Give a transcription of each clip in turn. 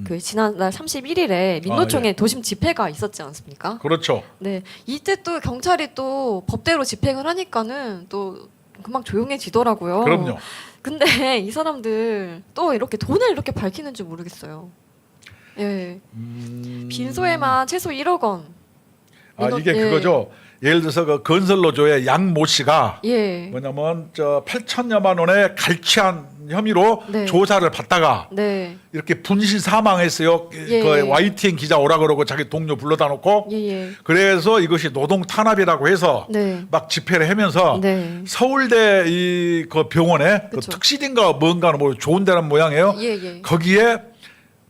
그 지난달 31일에 민노총의 예. 도심 집회가 있었지 않습니까? 그렇죠. 네, 이때 또 경찰이 또 법대로 집행을 하니까는 또 금방 조용해지더라고요. 그럼요. 근데 이 사람들 또 이렇게 돈을 이렇게 밝히는 줄 모르겠어요. 예, 빈소에만 최소 1억 원. 이게 예. 그거죠. 예를 들어서 그 건설노조의 양모 씨가 예, 뭐냐면 저 8천여만 원의 갈취한 혐의로 네. 조사를 받다가 네, 이렇게 분신 사망했어요. 예. 그 YTN 기자 오라 그러고 자기 동료 불러다 놓고 예, 예. 그래서 이것이 노동 탄압이라고 해서 네, 막 집회를 하면서 네. 서울대 이 그 병원에 그 그쵸. 특실인가 뭔가는 뭐 좋은 데란 모양이에요. 예, 예. 거기에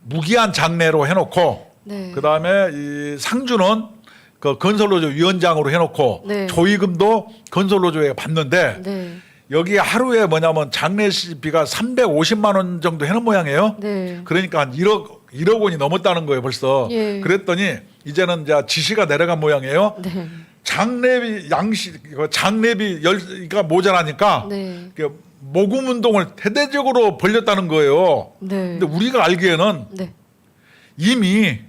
무기한 장례로 해놓고 네. 그 다음에 이 상주는 그 건설노조 위원장으로 해놓고 네. 조의금도 건설노조에 받는데 네, 여기 하루에 뭐냐면 장례비가 350만 원 정도 해놓은 모양이에요. 네. 그러니까 한 1억 원이 넘었다는 거예요 벌써. 예. 그랬더니 이제는 이제 지시가 내려간 모양이에요. 네. 장례비 장례비가 모자라니까 네. 그 모금 운동을 대대적으로 벌렸다는 거예요. 네. 근데 우리가 알기에는 네. 이미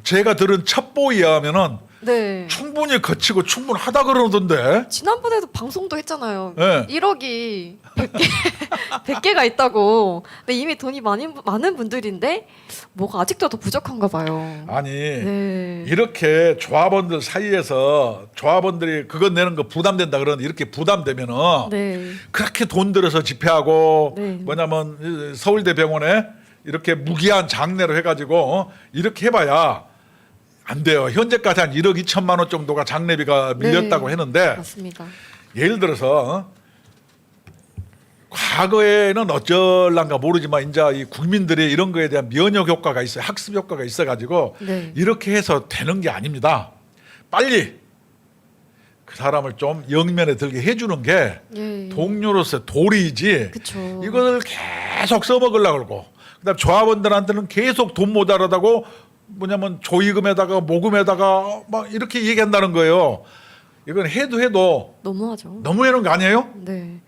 제가 들은 첩보에 의하면은 네. 충분히 거치고 충분하다 그러던데. 지난번에도 방송도 했잖아요. 네. 1억이 100개, 100개가 있다고. 근데 이미 돈이 많은 분들인데 뭐가 아직도 더 부족한가 봐요. 아니 네. 이렇게 조합원들 사이에서 조합원들이 그거 내는 거 부담된다 그러는데 이렇게 부담되면은 네. 그렇게 돈 들여서 집회하고 네. 뭐냐면 서울대 병원에 이렇게 무기한 장례를 해가지고 이렇게 해봐야 안 돼요. 현재까지 한 1억 2천만 원 정도가 장례비가 밀렸다고 네. 했는데 맞습니다. 예를 들어서 과거에는 어쩔란가 모르지만 이제 이 국민들이 이런 거에 대한 면역 효과가 있어요. 학습 효과가 있어가지고 네. 이렇게 해서 되는 게 아닙니다. 빨리 그 사람을 좀 영면에 들게 해주는 게 예. 동료로서 도리이지. 그쵸. 이걸 계속 써먹으려고 그러고 그다음 조합원들한테는 계속 돈 모자라다고 뭐냐면 조의금에다가 모금에다가 막 이렇게 얘기한다는 거예요. 이건 해도 너무하죠. 너무 해놓은 거 아니에요? 네.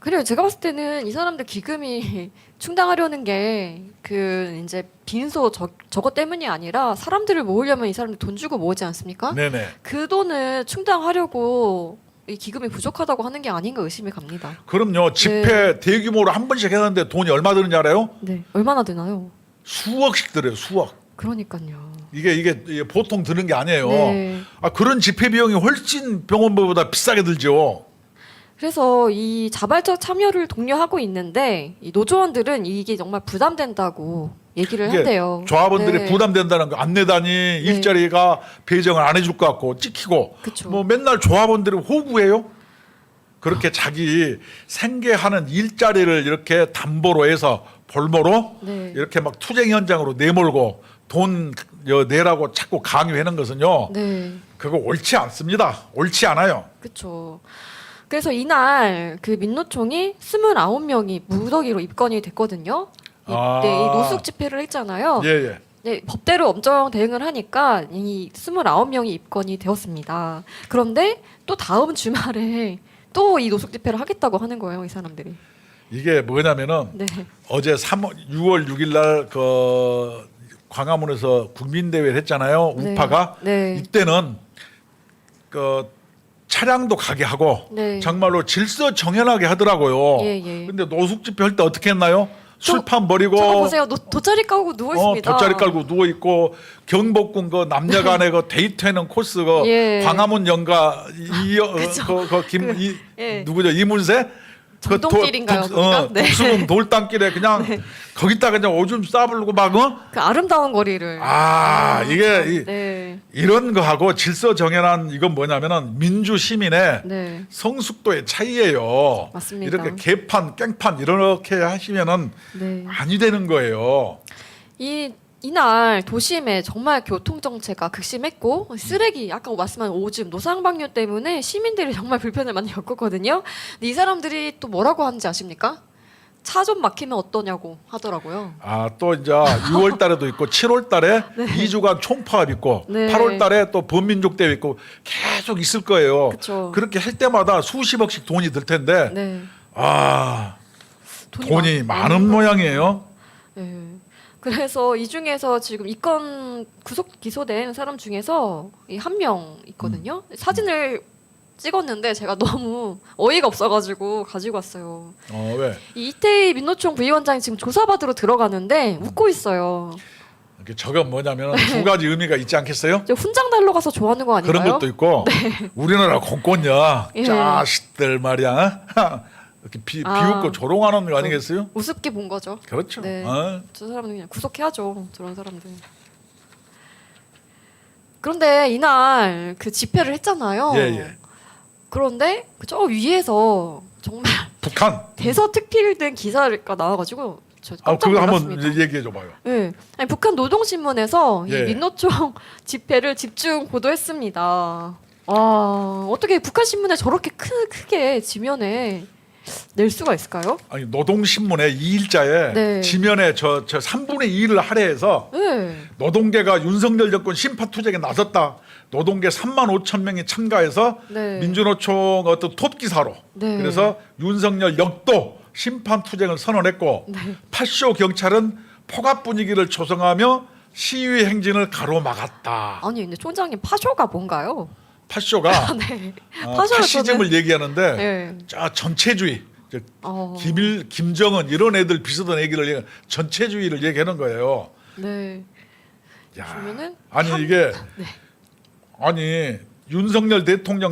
그래요. 제가 봤을 때는 이 사람들 기금이 충당하려는 게 그 이제 빈소 저것 때문이 아니라 사람들을 모으려면 이 사람들 돈 주고 모으지 않습니까? 네네. 그 돈을 충당하려고 이 기금이 부족하다고 하는 게 아닌가 의심이 갑니다. 그럼요. 집회 대규모로 한 번씩 했는데 돈이 얼마 드는지 알아요? 네. 얼마나 되나요? 수억씩 들어요. 수억. 그러니까요. 이게 보통 드는 게 아니에요. 네. 그런 집회 비용이 훨씬 병원비보다 비싸게 들죠. 그래서 이 자발적 참여를 독려하고 있는데 이 노조원들은 이게 정말 부담된다고 얘기를 이게 한대요. 조합원들이 네. 부담된다는 거 안 내다니 일자리가 배정을 안 해줄 것 같고 찍히고 그쵸. 뭐 맨날 조합원들이 호구해요. 그렇게 자기 생계하는 일자리를 이렇게 담보로 해서 볼모로 네. 이렇게 막 투쟁 현장으로 내몰고 돈 내라고 자꾸 강요하는 것은요. 네. 그거 옳지 않습니다. 옳지 않아요. 그렇죠. 그래서 이날 그 민노총이 29명이 무더기로 입건이 됐거든요. 이 노숙 집회를 했잖아요. 예, 예. 네, 법대로 엄정 대응을 하니까 이 29명이 입건이 되었습니다. 그런데 또 다음 주말에 또 이 노숙 집회를 하겠다고 하는 거예요, 이 사람들이. 이게 뭐냐면은 네. 어제 6월 6일 날 그 광화문에서 국민대회를 했잖아요. 네. 우파가. 네. 이때는 그 차량도 가게 하고 네. 정말로 질서 정연하게 하더라고요. 예, 예. 근데 노숙 집회 할 때 어떻게 했나요? 술판 버리고 저거 보세요. 돗자리 깔고 누워 있습니다. 돗자리 깔고 누워 있고 경복궁 그 남녀간의 그 데이트하는 코스 그 예. 광화문 연가 그쵸. 예. 누구죠? 이문세 정동길인가요, 거기가? 네. 독수궁 돌담길에 그냥 거기다가 그냥 오줌 싸불고 막 그 아름다운 거리를. 이게 네. 이런 거하고 질서 정연한 이건 뭐냐면은 민주 시민의 네. 성숙도의 차이예요. 맞습니다. 이렇게 개판 깽판 이렇게 하시면은 네. 아니 되는 거예요. 이날 도심에 정말 교통 정체가 극심했고 쓰레기 아까 말씀한 오줌 노상방뇨 때문에 시민들이 정말 불편을 많이 겪었거든요. 근데 이 사람들이 또 뭐라고 하는지 아십니까? 차 좀 막히면 어떠냐고 하더라고요. 또 이제 6월 달에도 있고 7월 달에 2주간 총파업 있고 네. 8월 달에 또 범민족 대회 있고 계속 있을 거예요. 그쵸. 그렇게 할 때마다 수십억씩 돈이 들 텐데 네. 돈이 많은 모양이에요. 네. 그래서 이 중에서 지금 이 건 구속 기소된 사람 중에서 한 명 있거든요. 사진을 찍었는데 제가 너무 어이가 없어가지고 가지고 왔어요. 왜? 이 이태희 민노총 부위원장이 지금 조사받으러 들어가는데 웃고 있어요. 저건 뭐냐면 두 가지 의미가 있지 않겠어요? 저 훈장 달러 가서 좋아하는 거 아닌가요? 그런 것도 있고 우리나라 공권력 예. 자식들 말이야 이렇게 비웃고 조롱하는 거 아니겠어요? 우습게 본 거죠. 그렇죠. 네. 저 사람은 그냥 구속해야죠. 저런 사람들. 그런데 이날 그 집회를 했잖아요. 예. 그런데 저 위에서 정말 북한. 대서특필된 기사가 나와가지고 저 깜짝 그거 놀랐습니다. 한번 얘기해 줘봐요. 네. 아니, 북한 노동신문에서 예. 이 민노총 집회를 집중 보도했습니다. 와, 어떻게 북한 신문에 저렇게 크게 지면에 낼 수가 있을까요? 아니 노동신문의 2일자에 네. 지면에 저 3분의 2를 할애해서 네. 노동계가 윤석열 정권 심파투쟁에 나섰다. 노동계 3만 5천 명이 참가해서 네. 민주노총 어떤 톱 기사로 네. 그래서 윤석열 역도 심판투쟁을 선언했고 네. 파쇼 경찰은 폭압 분위기를 조성하며 시위 행진을 가로막았다. 아니 근데 총장님 파쇼가 뭔가요? 파쇼가 네. 파시즘을 얘기하는데 네. 전체주의, 김정은 이런 애들 비슷한 얘기를 전체주의를 얘기하는 거예요. 네. 야, 그러면은 이게 네. 아니 윤석열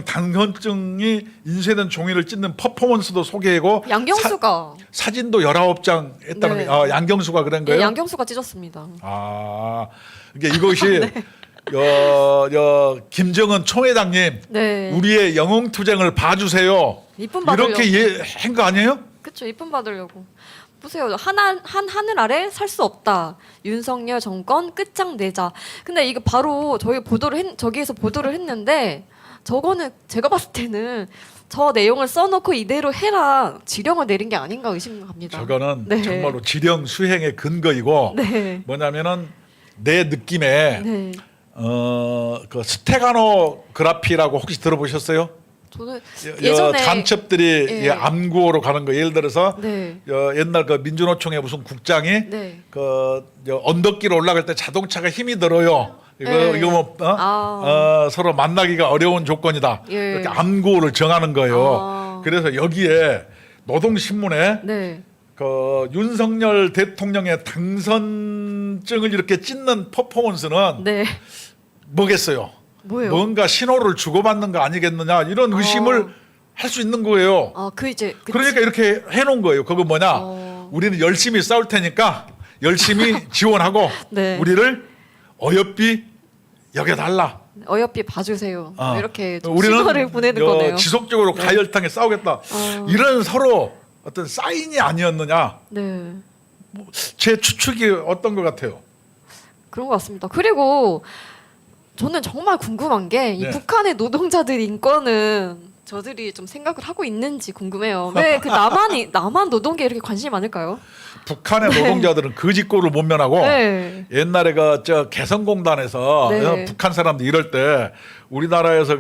당선증이 인쇄된 종이를 찢는 퍼포먼스도 소개하고 양경수가 사진도 19장 했다는 네. 거. 양경수가 그런 거예요? 네, 양경수가 찢었습니다. 이게 이것이 네. 김정은 총회장님 네. 우리의 영웅투쟁을 봐주세요. 이쁨 받으려고. 이렇게 한 거 아니에요? 그렇죠. 이쁨 받으려고. 보세요. 한 하늘 아래 살 수 없다. 윤석열 정권 끝장내자. 근데 이거 바로 저기에서 보도를 했는데 저거는 제가 봤을 때는 저 내용을 써놓고 이대로 해라 지령을 내린 게 아닌가 의심합니다. 저거는 네. 정말로 지령 수행의 근거이고 네. 뭐냐면은 내 느낌에 네. 그 스테가노그라피라고 혹시 들어보셨어요? 저는 예전에 간첩들이 예. 암구호로 가는 거 예를 들어서 네. 옛날 그 민주노총의 무슨 국장이 네. 언덕길 올라갈 때 자동차가 힘이 들어요. 네. 이거 뭐 서로 만나기가 어려운 조건이다. 예. 이렇게 암구호를 정하는 거예요. 그래서 여기에 노동신문에 네. 윤석열 대통령의 당선증을 이렇게 찢는 퍼포먼스는 네. 뭐겠어요? 뭐예요? 뭔가 신호를 주고받는 거 아니겠느냐 이런 의심을 할 수 있는 거예요. 그러니까 이렇게 해놓은 거예요. 그거 뭐냐? 우리는 열심히 싸울 테니까 열심히 지원하고 네. 우리를 어여삐 여겨달라. 어여삐 봐주세요. 이렇게 우리는 신호를 보내는 거네요. 지속적으로 네. 가열탕에 싸우겠다. 이런 서로 어떤 사인이 아니었느냐. 네. 제 추측이 어떤 것 같아요? 그런 것 같습니다. 그리고 저는 정말 궁금한 게 이 네. 북한의 노동자들 인권은 저들이 좀 생각을 하고 있는지 궁금해요. 왜 그 남한 노동계에 이렇게 관심이 많을까요? 북한의 노동자들은 그 짓고를 못 면하고 네. 옛날에 개성공단에서 네. 북한 사람들 이럴 때 우리나라에서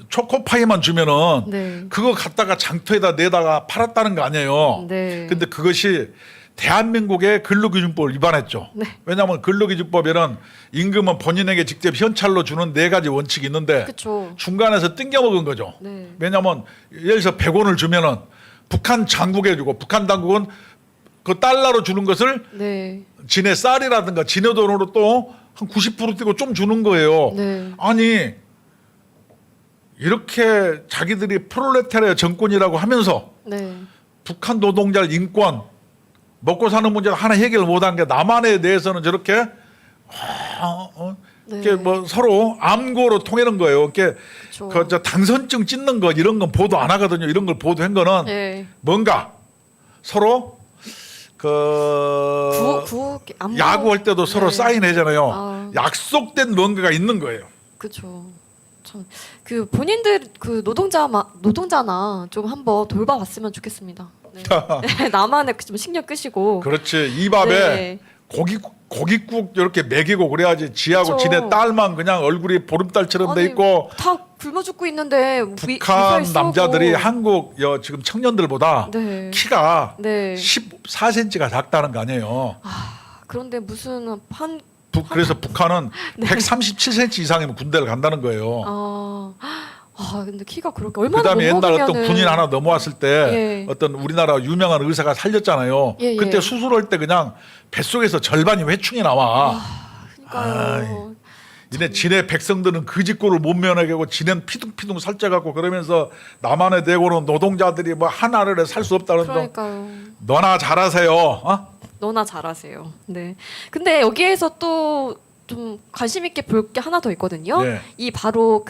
초코파이만 주면은 네. 그거 갖다가 장터에다 내다가 팔았다는 거 아니에요. 네. 근데 그것이 대한민국의 근로기준법을 위반했죠. 네. 왜냐하면 근로기준법에는 임금은 본인에게 직접 현찰로 주는 4가지 원칙이 있는데 그렇죠. 중간에서 띵겨먹은 거죠. 네. 왜냐하면 예를 들어서 100원을 주면은 북한 장국에 주고 북한 당국은 그 달러로 주는 것을 네. 지네 쌀이라든가 지네 돈으로 또 한 90% 떼고 좀 주는 거예요. 네. 아니 이렇게 자기들이 프롤레타리아 정권이라고 하면서 네. 북한 노동자 인권 먹고 사는 문제를 하나 해결 못한 게 남한에 대해서는 저렇게 네. 이렇게 뭐 서로 암고로 통하는 거예요. 이렇게 그렇죠. 저 당선증 찢는 거 이런 건 보도 안 하거든요. 이런 걸 보도한 거는 네. 뭔가 서로 야구할 때도 서로 네. 사인하잖아요. 약속된 뭔가가 있는 거예요. 그렇죠. 그 본인들 그 노동자나 좀 한번 돌봐봤으면 좋겠습니다. 네. 나만의 좀 신경 끄시고. 그렇지. 이 밥에 네. 고깃국 이렇게 먹이고 그래야지 지하고 그쵸. 지네 딸만 그냥 얼굴이 보름달처럼 돼 아니, 있고 다 굶어 죽고 있는데 북한 남자들이 한국 지금 청년들보다 네. 키가 네. 14cm가 작다는 거 아니에요. 그런데 무슨 한 그래서 북한은 네. 137cm 이상이면 군대를 간다는 거예요. 근데 키가 그렇게 얼마나 그다음에 못 옛날 먹으면은 어떤 군인 하나 넘어왔을 때 예. 어떤 우리나라 유명한 의사가 살렸잖아요. 예, 예. 그때 수술할 때 그냥 뱃속에서 절반이 회충이 나와. 그러니까요. 이네 지네 백성들은 그 짓고를 못 면하고 지네는 피둥피둥 살쪄갖고 그러면서 남한에 대고는 노동자들이 뭐 하나를 살 수 없다는 동 그러니까요. 너나 잘하세요. 어? 너나 잘하세요. 네. 근데 여기에서 또 좀 관심 있게 볼 게 하나 더 있거든요. 네. 이 바로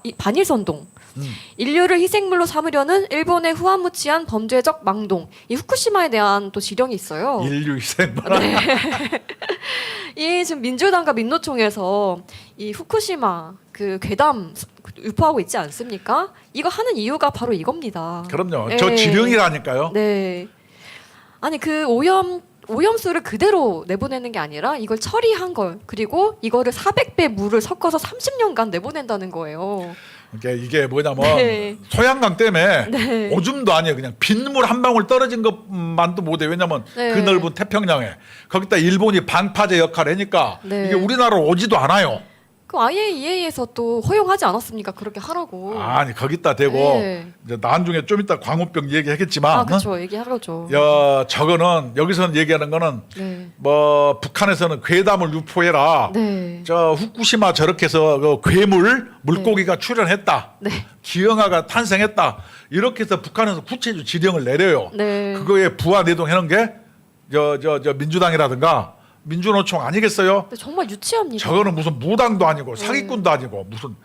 이 반일 선동. 음. 인류를 희생물로 삼으려는 일본의 후한무치한 범죄적 망동. 이 후쿠시마에 대한 또 지령이 있어요. 인류 희생. 이 지금 민주당과 민노총에서 이 후쿠시마 그 괴담 유포하고 있지 않습니까? 이거 하는 이유가 바로 이겁니다. 그럼요. 네. 저 지령이라니까요. 네. 아니 그 오염수를 그대로 내보내는 게 아니라 이걸 처리한 걸 그리고 이거를 400배 물을 섞어서 30년간 내보낸다는 거예요. 이게 뭐냐면 네. 소양강 때문에 네. 오줌도 아니에요. 그냥 빗물 한 방울 떨어진 것만도 못해. 왜냐면 네. 그 넓은 태평양에 거기다 일본이 방파제 역할을 하니까 네. 이게 우리나라로 오지도 않아요. 그 IAEA에서 또 허용하지 않았습니까? 그렇게 하라고. 아니 거기다 대고 네. 이제 나중에 좀 이따 광우병 얘기하겠지만 그렇죠. 얘기하려죠. 저거는 여기서는 얘기하는 거는 네. 뭐 북한에서는 괴담을 유포해라. 네. 저 후쿠시마 저렇게 해서 그 괴물 물고기가 출현했다. 네. 기형아가 탄생했다. 이렇게 해서 북한에서 구체적 지령을 내려요. 네. 그거에 부하 내동하는 게 저 민주당이라든가 민주노총 아니겠어요? 근데 정말 유치합니다. 저거는 무슨 무당도 아니고 사기꾼도 아니고 무슨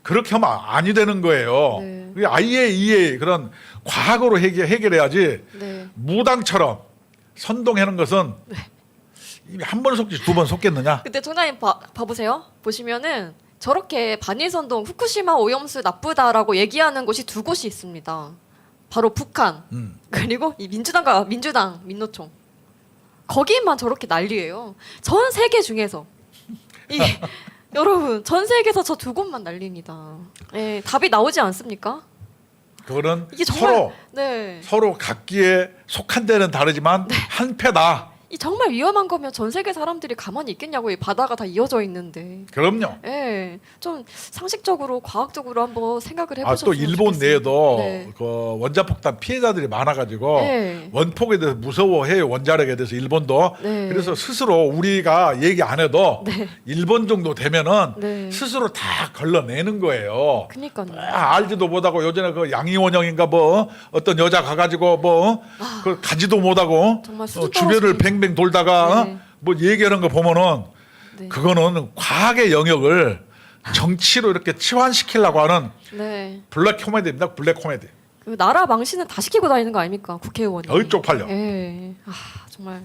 그렇게 하면 아니 되는 거예요. 네. 그게 IAEA 그런 과학으로 해결해야지 네. 무당처럼 선동하는 것은 이미 한 번 속지 두 번 속겠느냐? 근데 총장님 봐보세요. 보시면은 저렇게 반일선동 후쿠시마 오염수 나쁘다라고 얘기하는 곳이 두 곳이 있습니다. 바로 북한 그리고 이 민주당 민노총 거기만 저렇게 난리예요. 전 세계 중에서 여러분 전 세계에서 저 두 곳만 난립니다. 네, 답이 나오지 않습니까? 그거는 이게 정말 서로 네. 각기에 속한 데는 다르지만 한패다. 이 정말 위험한 거면 전 세계 사람들이 가만히 있겠냐고. 이 바다가 다 이어져 있는데. 그럼요. 예, 좀 상식적으로 과학적으로 한번 생각을 또 해보셨으면 일본 좋겠습니다. 내에도 네. 그 원자폭탄 피해자들이 많아가지고 네. 원폭에 대해서 무서워해요. 원자력에 대해서 일본도. 네. 그래서 스스로 우리가 얘기 안 해도 네. 일본 정도 되면은 네. 스스로 다 걸러내는 거예요. 그니까요. 알지도 못하고 요전에 그 양이원영인가 뭐 어떤 여자 가가지고 뭐 그 가지도 못하고 정말 수준 주변을 떨어지게. 뱅뱅 돌다가 네. 뭐 얘기하는 거 보면은 네. 그거는 과학의 영역을 정치로 이렇게 치환시키려고 하는 네. 블랙 코미디입니다. 블랙 코미디. 그 나라 망신은 다 시키고 다니는 거 아닙니까? 국회의원이. 어이 쪽팔려. 예. 정말.